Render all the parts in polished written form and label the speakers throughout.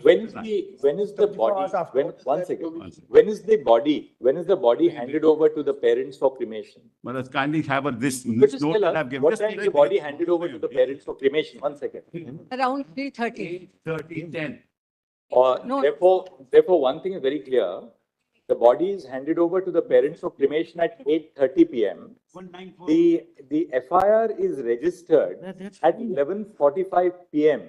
Speaker 1: When is the
Speaker 2: 24 hours
Speaker 1: body,
Speaker 2: after.
Speaker 1: one second, when is the body handed over to the parents for cremation?
Speaker 3: But let's kindly have this
Speaker 1: Could you
Speaker 3: note
Speaker 1: tell
Speaker 3: that I've
Speaker 1: us,
Speaker 3: given.
Speaker 1: what time is the body handed over to the parents for cremation? One second.
Speaker 4: Around 3:30.
Speaker 3: 30:10.
Speaker 4: No.
Speaker 1: Therefore, one thing is very clear. The body is handed over to the parents for cremation at 8:30 p.m. The FIR is registered at 11:45 p.m.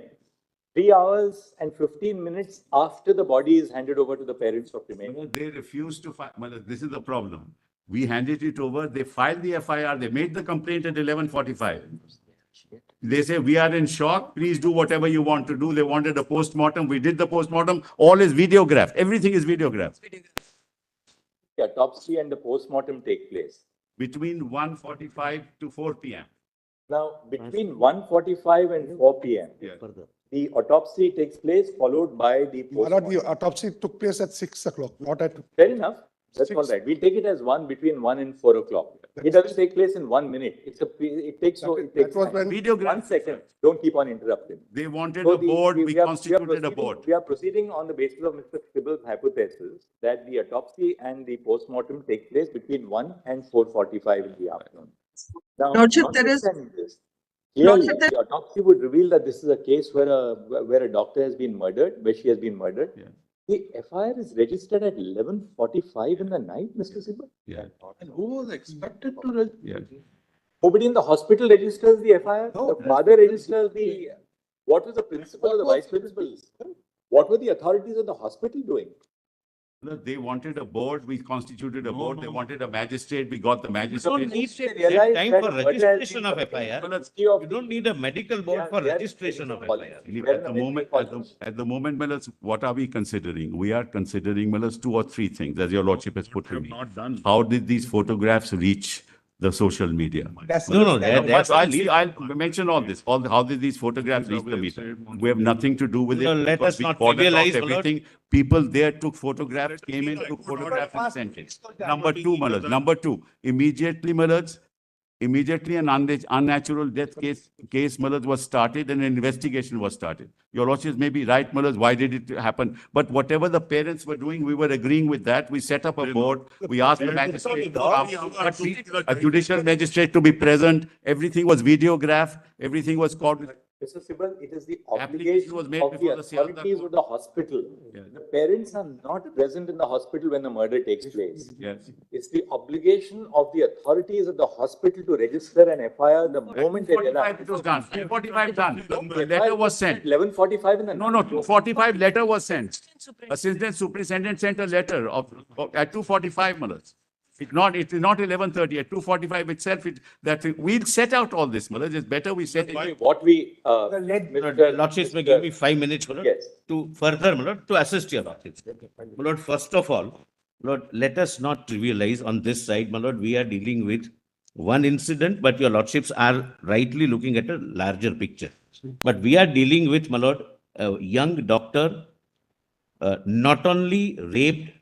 Speaker 1: 3 hours and 15 minutes after the body is handed over to the parents for cremation.
Speaker 3: They refused to file. This is the problem. We handed it over. They filed the FIR. They made the complaint at 11:45. They say, we are in shock. Please do whatever you want to do. They wanted a postmortem. We did the postmortem. All is videographed. Everything is videographed.
Speaker 1: The autopsy and the postmortem take place.
Speaker 3: Between 1:45 to 4 p.m.
Speaker 1: Now, between 1:45 and 4 p.m., the autopsy takes place, followed by the
Speaker 2: My lord,
Speaker 1: postmortem.
Speaker 2: the autopsy took place at 6 o'clock, not at.
Speaker 1: Fair enough. That's
Speaker 2: Six.
Speaker 1: all right. We'll take it as between 1 and 4 o'clock. It doesn't take place in 1 minute. It takes
Speaker 2: That was
Speaker 1: time.
Speaker 2: when.
Speaker 3: Videograph.
Speaker 1: 1 second. Don't keep on interrupting.
Speaker 3: They wanted
Speaker 1: So
Speaker 3: a board. We
Speaker 1: are
Speaker 3: constituted a
Speaker 1: proceeding-
Speaker 3: board.
Speaker 1: We are proceeding on the basis of Mr. Sibal's hypothesis that the autopsy and the postmortem take place between 1 and 4:45 in the afternoon. Now,
Speaker 5: Lordship, there is-
Speaker 1: notwithstanding this, clearly,
Speaker 5: Lordship,
Speaker 1: the autopsy would reveal that this is a case where a doctor has been murdered, where she has been murdered.
Speaker 3: Yeah.
Speaker 1: The FIR is registered at 11:45 in the night, Mr. Sibal.
Speaker 3: Yeah.
Speaker 6: And who was expected to
Speaker 3: Yeah.
Speaker 1: Nobody in the hospital registers the FIR.
Speaker 6: No,
Speaker 1: The father registers the, what was the principal or the vice principal? What were the authorities of the hospital doing?
Speaker 3: They wanted a board. We constituted a board. They wanted a magistrate. We got the magistrate.
Speaker 1: need to
Speaker 6: They
Speaker 1: realize
Speaker 6: time
Speaker 1: that
Speaker 6: for
Speaker 1: murder has
Speaker 6: registration
Speaker 1: been
Speaker 6: of
Speaker 1: the
Speaker 6: FIR.
Speaker 1: history of
Speaker 6: You don't need a medical board for registration of FIR.
Speaker 3: At the moment, Mellors, what are we considering? We are considering, Mellors, 2 or 3 things, as your lordship has put to me. How did these photographs reach the social media?
Speaker 6: No, that's.
Speaker 3: I'll mention all this. How did these photographs reach the media? We have nothing to do with it.
Speaker 6: No, let
Speaker 3: because
Speaker 6: us
Speaker 3: we
Speaker 6: not
Speaker 3: cordoned off
Speaker 6: trivialize, my lord.
Speaker 3: everything. People there took photographs, came in, took photographs and sent it. Number 2, Mellors. Number 2, immediately, Mellors, an unnatural death case, Mellors, was started and an investigation was started. Your lordship may be right, Mellors, why did it happen? But whatever the parents were doing, we were agreeing with that. We set up a board. We asked the magistrate to come, a judicial magistrate to be present. Everything was videographed. Everything was called.
Speaker 1: Mr. Sibal, it is the
Speaker 3: Application
Speaker 1: obligation
Speaker 3: was
Speaker 1: of
Speaker 3: made
Speaker 1: the
Speaker 3: before the Sialta
Speaker 1: authorities
Speaker 3: court.
Speaker 1: of the hospital.
Speaker 3: Yeah.
Speaker 1: The parents are not present in the hospital when the murder takes place.
Speaker 3: Yes.
Speaker 1: It's the obligation of the authorities of the hospital to register an FIR the moment they
Speaker 3: 2:45
Speaker 1: realize.
Speaker 3: it was done. 2:45 done. The letter was sent.
Speaker 1: 11:45 in the
Speaker 3: No, 2:45 letter was sent. Assistant superintendent sent a letter at 2:45, Mellors. It is not 11:30, at 2:45 itself, we'll set out all this, Mellors. It's better we set it.
Speaker 1: What we,
Speaker 6: Lordships may give me 5 minutes, my lord,
Speaker 1: Yes.
Speaker 6: to further, my lord, to assist your lordships. My lord, first of all, my lord, let us not trivialize on this side, my lord, we are dealing with one incident, but your lordships are rightly looking at a larger picture. But we are dealing with, my lord, a young doctor, not only raped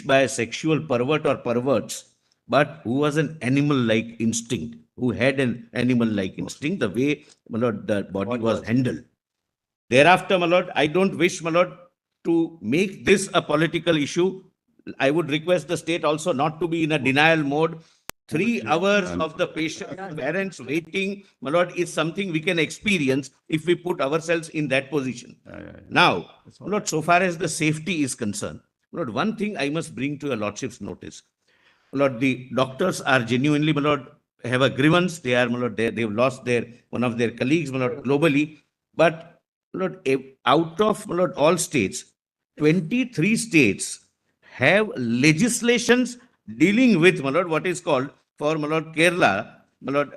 Speaker 6: by a sexual pervert or perverts, but who was an animal-like instinct, who had an animal-like instinct, the way, my lord, the body was handled. Thereafter, my lord, I don't wish, my lord, to make this a political issue. I would request the state also not to be in a denial mode. 3 hours of the patient, parents waiting, my lord, is something we can experience if we put ourselves in that position. Now, my lord, so far as the safety is concerned, my lord, one thing I must bring to your lordship's notice. My lord, the doctors are genuinely, my lord, have a grievance. They are, my lord, they've lost one of their colleagues, my lord, globally. But, my lord, out of, my lord, all states, 23 states have legislations dealing with, my lord, what is called for, my lord, Kerala, my lord,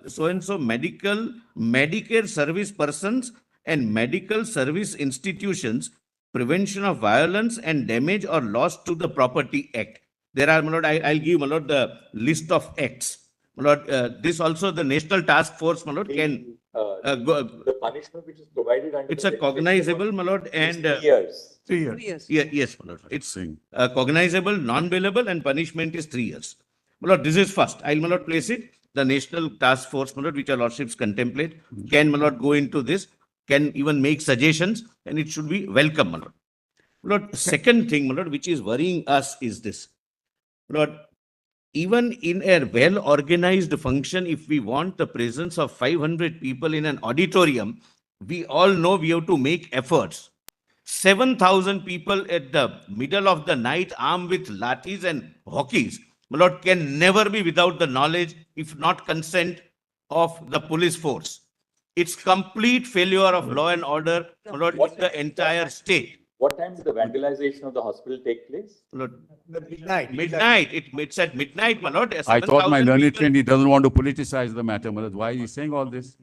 Speaker 6: so-and-so Medicare service persons and medical service institutions, Prevention of Violence and Damage or Loss to the Property Act. There are, my lord, I'll give, my lord, the list of acts. My lord, this also the National Task Force, my lord, can go.
Speaker 1: The punishment which is provided under.
Speaker 6: It's a cognizable, my lord, and
Speaker 1: 3 years.
Speaker 3: 3 years.
Speaker 4: Yes.
Speaker 6: yes, my lord. It's cognizable, non-bailable, and punishment is 3 years. My lord, this is first. I'll, my lord, place it. The National Task Force, my lord, which our lordships contemplate, can, my lord, go into this. can even make suggestions, and it should be welcome, my lord. My lord, second thing, my lord, which is worrying us is this. My lord, even in a well-organized function, if we want the presence of 500 people in an auditorium, we all know we have to make efforts. 7,000 people at the middle of the night armed with lathis and hockeys, my lord, can never be without the knowledge, if not consent, of the police force. It's complete failure of law and order, my lord, in the entire state.
Speaker 1: What time did the vandalization of the hospital take place?
Speaker 6: My lord,
Speaker 2: Midnight.
Speaker 6: midnight, it's at midnight, my lord.
Speaker 3: I thought my
Speaker 6: 7,000
Speaker 3: learned
Speaker 6: people-
Speaker 3: friend, he doesn't want to politicize the matter, my lord. Why is he saying all this?